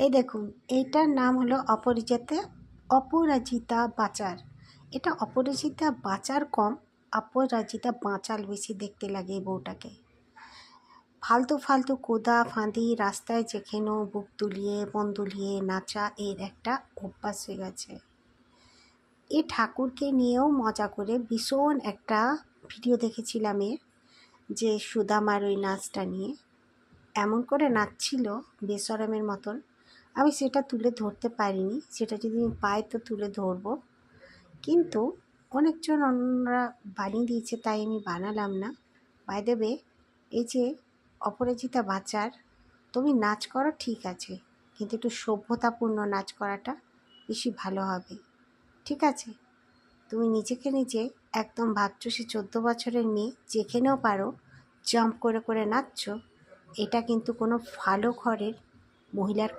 এই দেখুন, এইটার নাম হলো অপরাজিতা বাচার। এটা অপরাজিতা বাচার কম, অপরাজিতা বাঁচাল বেশি দেখতে লাগে এই বউটাকে। ফালতু ফালতু কোদা ফাঁদি রাস্তায় যেখানেও বুক দুলিয়ে মন দুলিয়ে নাচা এর একটা অভ্যাস হয়ে গেছে। এই ঠাকুরকে নিয়েও মজা করে ভীষণ একটা ভিডিও দেখেছিলাম এর, যে সুদামার ওই নাচটা নিয়ে এমন করে নাচছিল বেশরমের মতন। আমি সেটা তুলে ধরতে পারিনি, সেটা যদি আমি পাই তো তুলে ধরবো, কিন্তু অনেকজন অন্যরা বানিয়ে দিয়েছে তাই আমি বানালাম না। বাই দ্য ওয়ে, এই যে অপরাজিতা বাচার, তুমি নাচ করো ঠিক আছে, কিন্তু একটু সভ্যতাপূর্ণ নাচ করাটা বেশি ভালো হবে, ঠিক আছে? তুমি নিজেকে নিজে একদম ভাবছো সে 14 বছরের মেয়ে, যেখানেও পারো জাম্প করে করে নাচছো, এটা কিন্তু কোনো ভালো ঘরের মহিলার